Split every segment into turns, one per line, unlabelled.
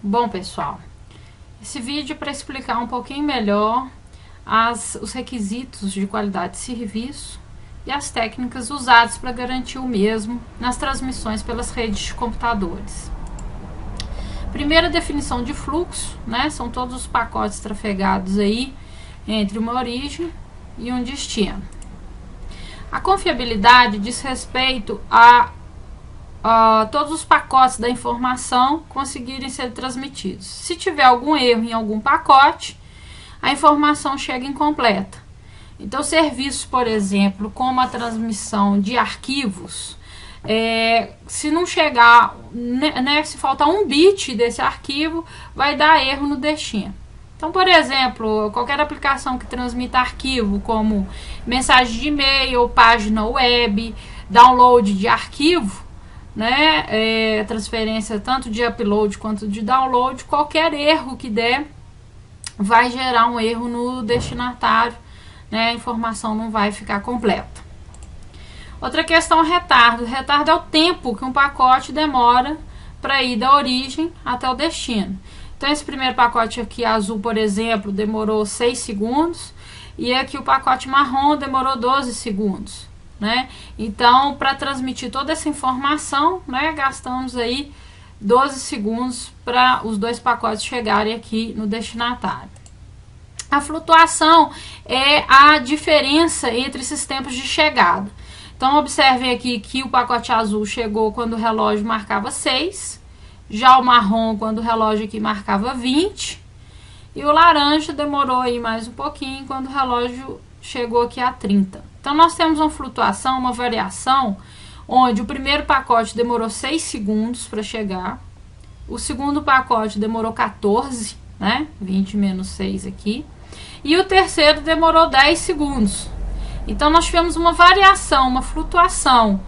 Bom, pessoal, esse vídeo é para explicar um pouquinho melhor os requisitos de qualidade de serviço e as técnicas usadas para garantir o mesmo nas transmissões pelas redes de computadores. Primeira definição de fluxo, né? São todos os pacotes trafegados aí entre uma origem e um destino. A confiabilidade diz respeito a todos os pacotes da informação conseguirem ser transmitidos. Se tiver algum erro em algum pacote, a informação chega incompleta. Então, serviços, por exemplo, como a transmissão de arquivos, se não chegar, né, se faltar um bit desse arquivo, vai dar erro no destino. Então, por exemplo, qualquer aplicação que transmita arquivo, como mensagem de e-mail, página web, download de arquivo, né, transferência tanto de upload quanto de download, qualquer erro que der vai gerar um erro no destinatário, né, a informação não vai ficar completa. Outra questão é retardo. Retardo é o tempo que um pacote demora para ir da origem até o destino. Então, esse primeiro pacote aqui azul, por exemplo, demorou 6 segundos e aqui o pacote marrom demorou 12 segundos. Né? Então, para transmitir toda essa informação, né, gastamos aí 12 segundos para os dois pacotes chegarem aqui no destinatário. A flutuação é a diferença entre esses tempos de chegada. Então, observem aqui que o pacote azul chegou quando o relógio marcava 6, já o marrom quando o relógio aqui marcava 20, e o laranja demorou aí mais um pouquinho quando o relógio chegou aqui a 30. Então, nós temos uma flutuação, uma variação, onde o primeiro pacote demorou 6 segundos para chegar, o segundo pacote demorou 14, né? 20 menos 6 aqui, e o terceiro demorou 10 segundos. Então, nós tivemos uma variação, uma flutuação,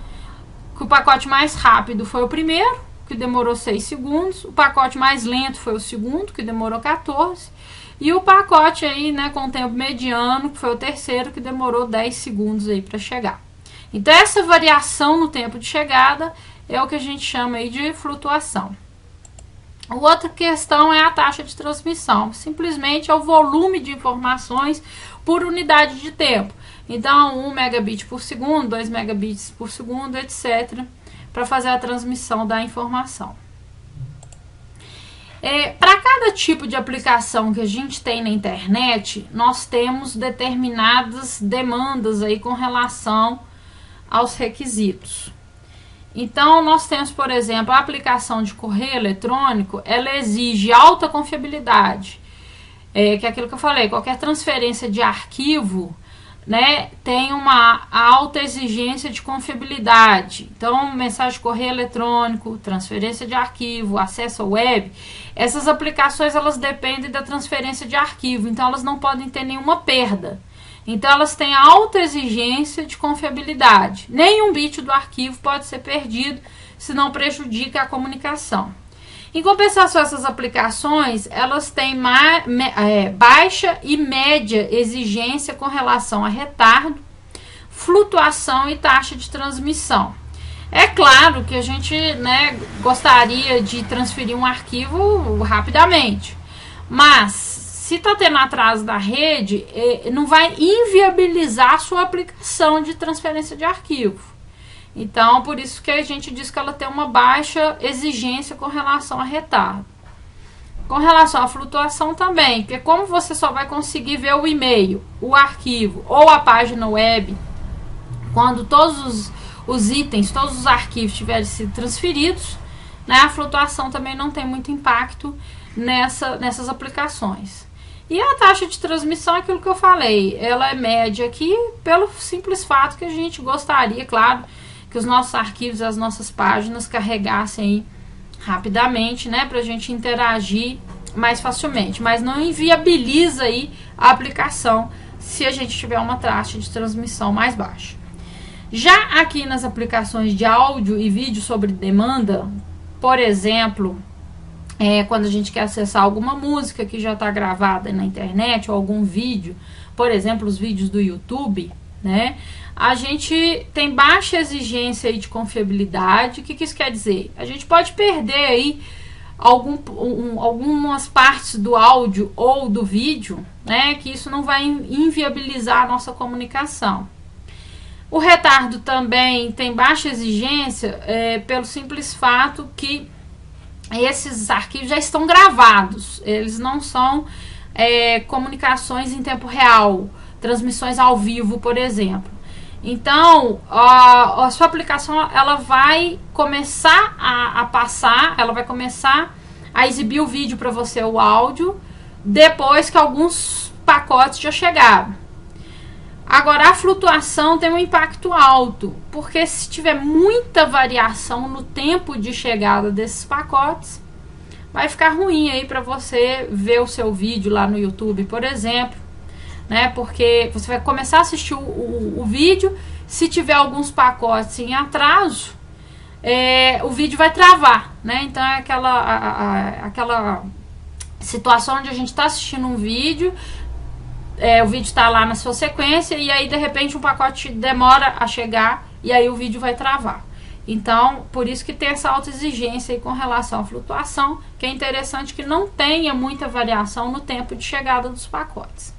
que o pacote mais rápido foi o primeiro, que demorou 6 segundos, o pacote mais lento foi o segundo, que demorou 14, e o pacote aí, né, com tempo mediano, que foi o terceiro, que demorou 10 segundos aí para chegar. Então, essa variação no tempo de chegada é o que a gente chama aí de flutuação. A outra questão é a taxa de transmissão. Simplesmente é o volume de informações por unidade de tempo. Então, 1 megabit por segundo, 2 megabits por segundo, etc., para fazer a transmissão da informação. Para cada tipo de aplicação que a gente tem na internet, nós temos determinadas demandas aí com relação aos requisitos. Então, nós temos, por exemplo, a aplicação de correio eletrônico, ela exige alta confiabilidade, que é aquilo que eu falei, qualquer transferência de arquivo, né, tem uma alta exigência de confiabilidade. Então, mensagem de correio eletrônico, transferência de arquivo, acesso ao web, essas aplicações elas dependem da transferência de arquivo, então elas não podem ter nenhuma perda. Então, elas têm alta exigência de confiabilidade. Nenhum bit do arquivo pode ser perdido, senão prejudica a comunicação. Em compensação, essas aplicações, elas têm baixa e média exigência com relação a retardo, flutuação e taxa de transmissão. É claro que a gente, né, gostaria de transferir um arquivo rapidamente, mas se está tendo atraso da rede, não vai inviabilizar a sua aplicação de transferência de arquivo. Então, por isso que a gente diz que ela tem uma baixa exigência com relação a retardo. Com relação à flutuação também, porque como você só vai conseguir ver o e-mail, o arquivo ou a página web, quando todos os itens, todos os arquivos tiverem sido transferidos, né, a flutuação também não tem muito impacto nessas aplicações. E a taxa de transmissão é aquilo que eu falei, ela é média aqui pelo simples fato que a gente gostaria, claro, que os nossos arquivos, as nossas páginas carregassem aí rapidamente, né, para a gente interagir mais facilmente, mas não inviabiliza aí a aplicação se a gente tiver uma taxa de transmissão mais baixa. Já aqui nas aplicações de áudio e vídeo sobre demanda, por exemplo, quando a gente quer acessar alguma música que já está gravada na internet ou algum vídeo, por exemplo, os vídeos do YouTube, né? A gente tem baixa exigência aí de confiabilidade. O que isso quer dizer? A gente pode perder aí algumas partes do áudio ou do vídeo, né, que isso não vai inviabilizar a nossa comunicação. O retardo também tem baixa exigência pelo simples fato que esses arquivos já estão gravados, eles não são comunicações em tempo real, transmissões ao vivo, por exemplo. Então, a sua aplicação ela vai começar a passar, ela vai começar a exibir o vídeo para você, o áudio, depois que alguns pacotes já chegaram. Agora, a flutuação tem um impacto alto, porque se tiver muita variação no tempo de chegada desses pacotes, vai ficar ruim aí para você ver o seu vídeo lá no YouTube, por exemplo, né? Porque você vai começar a assistir o vídeo, se tiver alguns pacotes em atraso, o vídeo vai travar, né? Então é aquela situação onde a gente está assistindo um vídeo, o vídeo está lá na sua sequência e aí de repente um pacote demora a chegar e aí o vídeo vai travar. Então, por isso que tem essa alta exigência aí com relação à flutuação, que é interessante que não tenha muita variação no tempo de chegada dos pacotes.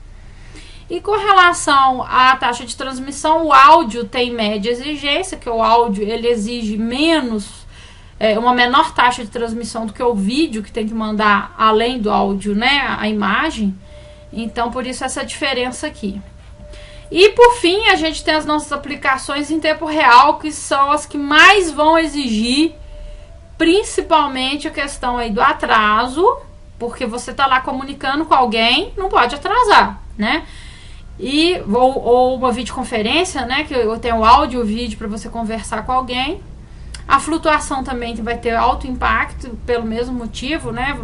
E com relação à taxa de transmissão, o áudio tem média exigência, que o áudio ele exige uma menor taxa de transmissão do que o vídeo, que tem que mandar além do áudio, né, a imagem. Então, por isso essa diferença aqui. E por fim, a gente tem as nossas aplicações em tempo real, que são as que mais vão exigir, principalmente a questão aí do atraso, porque você está lá comunicando com alguém, não pode atrasar, né? Ou uma videoconferência, né? Que eu tenho áudio e vídeo para você conversar com alguém. A flutuação também vai ter alto impacto pelo mesmo motivo, né?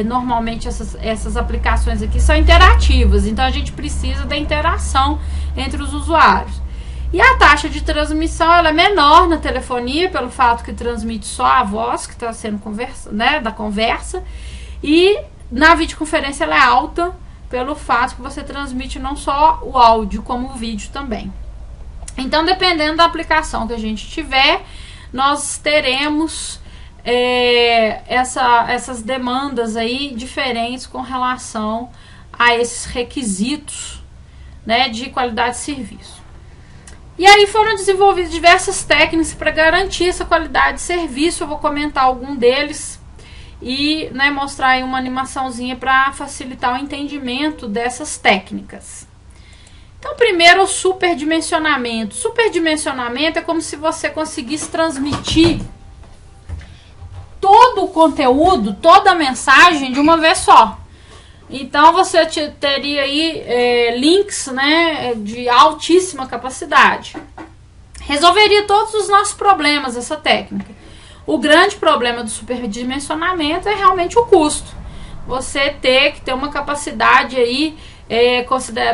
Normalmente essas aplicações aqui são interativas, então a gente precisa da interação entre os usuários. E a taxa de transmissão ela é menor na telefonia, pelo fato que transmite só a voz que está sendo da conversa, e na videoconferência ela é alta, pelo fato que você transmite não só o áudio, como o vídeo também. Então, dependendo da aplicação que a gente tiver, nós teremos essas demandas aí diferentes com relação a esses requisitos, né, de qualidade de serviço. E aí foram desenvolvidas diversas técnicas para garantir essa qualidade de serviço. Eu vou comentar algum deles e, né, mostrar aí uma animaçãozinha para facilitar o entendimento dessas técnicas. Então, primeiro, o superdimensionamento. Superdimensionamento é como se você conseguisse transmitir todo o conteúdo, toda a mensagem de uma vez só. Então, você teria aí links, né, de altíssima capacidade. Resolveria todos os nossos problemas essa técnica. O grande problema do superdimensionamento é realmente o custo. Você ter que ter uma capacidade aí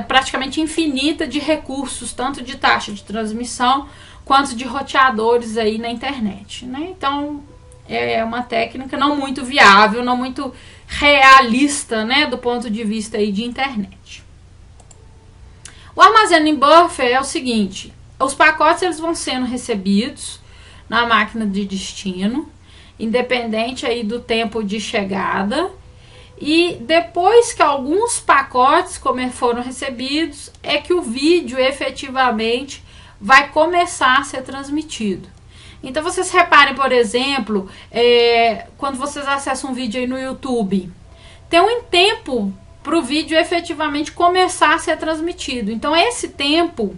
praticamente infinita de recursos, tanto de taxa de transmissão quanto de roteadores aí na internet, né? Então é uma técnica não muito viável, não muito realista, né, do ponto de vista aí de internet. O armazening buffer é o seguinte: os pacotes eles vão sendo recebidos na máquina de destino, independente aí do tempo de chegada. E depois que alguns pacotes foram recebidos, é que o vídeo efetivamente vai começar a ser transmitido. Então vocês reparem, por exemplo, quando vocês acessam um vídeo aí no YouTube, tem um tempo para o vídeo efetivamente começar a ser transmitido. Então esse tempo,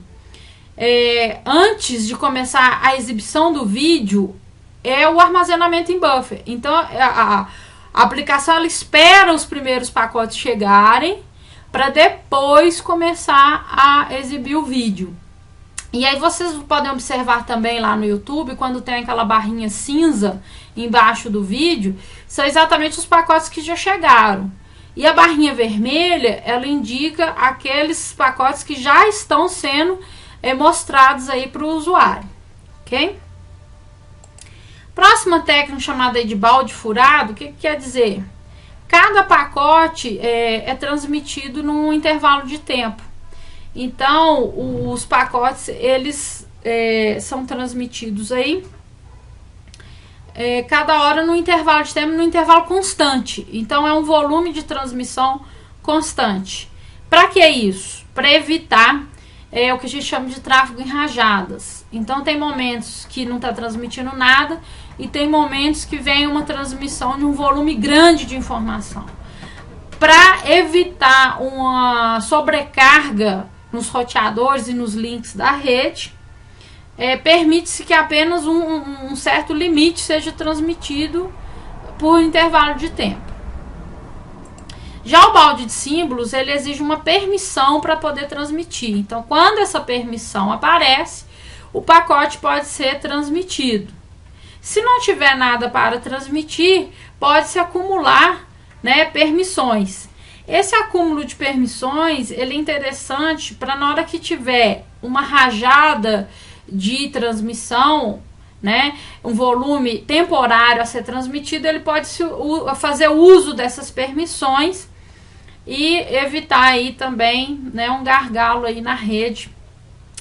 antes de começar a exibição do vídeo, é o armazenamento em buffer. Então a aplicação ela espera os primeiros pacotes chegarem para depois começar a exibir o vídeo. E aí vocês podem observar também lá no YouTube, quando tem aquela barrinha cinza embaixo do vídeo, são exatamente os pacotes que já chegaram. E a barrinha vermelha, ela indica aqueles pacotes que já estão sendo mostrados aí para o usuário, ok? Próxima técnica chamada de balde furado, o que quer dizer? Cada pacote é transmitido num intervalo de tempo. Então, os pacotes, eles são transmitidos aí cada hora no intervalo de tempo, no intervalo constante. Então é um volume de transmissão constante. Para que isso? Para evitar o que a gente chama de tráfego em rajadas. Então tem momentos que não está transmitindo nada e tem momentos que vem uma transmissão de um volume grande de informação. Para evitar uma sobrecarga nos roteadores e nos links da rede, permite-se que apenas um certo limite seja transmitido por intervalo de tempo. Já o balde de símbolos, ele exige uma permissão para poder transmitir. Então, quando essa permissão aparece, o pacote pode ser transmitido. Se não tiver nada para transmitir, pode-se acumular, permissões. Esse acúmulo de permissões, ele é interessante para na hora que tiver uma rajada de transmissão, um volume temporário a ser transmitido, ele pode fazer uso dessas permissões e evitar aí também um gargalo aí na rede,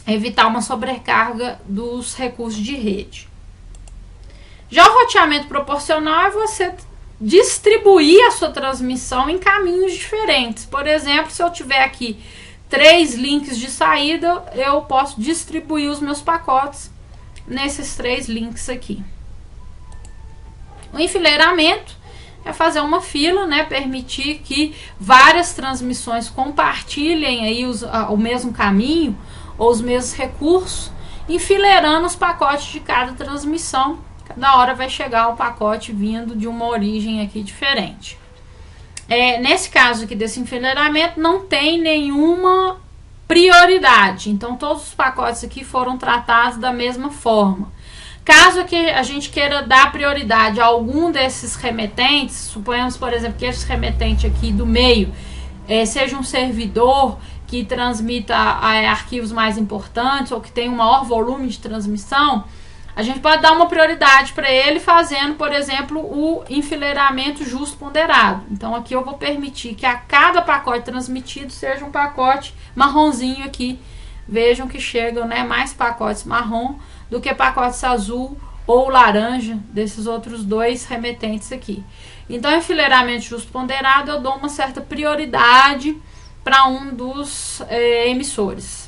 evitar uma sobrecarga dos recursos de rede. Já o roteamento proporcional é você distribuir a sua transmissão em caminhos diferentes. Por exemplo, se eu tiver aqui 3 links de saída, eu posso distribuir os meus pacotes nesses 3 links aqui. O enfileiramento é fazer uma fila, permitir que várias transmissões compartilhem aí o mesmo caminho ou os mesmos recursos, enfileirando os pacotes de cada transmissão. Cada hora vai chegar um pacote vindo de uma origem aqui diferente. Nesse caso aqui desse enfileiramento, não tem nenhuma prioridade. Então, todos os pacotes aqui foram tratados da mesma forma. Caso que a gente queira dar prioridade a algum desses remetentes, suponhamos, por exemplo, que esse remetente aqui do meio seja um servidor que transmita arquivos mais importantes ou que tem um maior volume de transmissão, a gente pode dar uma prioridade para ele fazendo, por exemplo, o enfileiramento justo ponderado. Então, aqui eu vou permitir que a cada pacote transmitido seja um pacote marronzinho aqui. Vejam que chegam mais pacotes marrom do que pacotes azul ou laranja desses outros 2 remetentes aqui. Então, enfileiramento justo ponderado, eu dou uma certa prioridade para um dos emissores.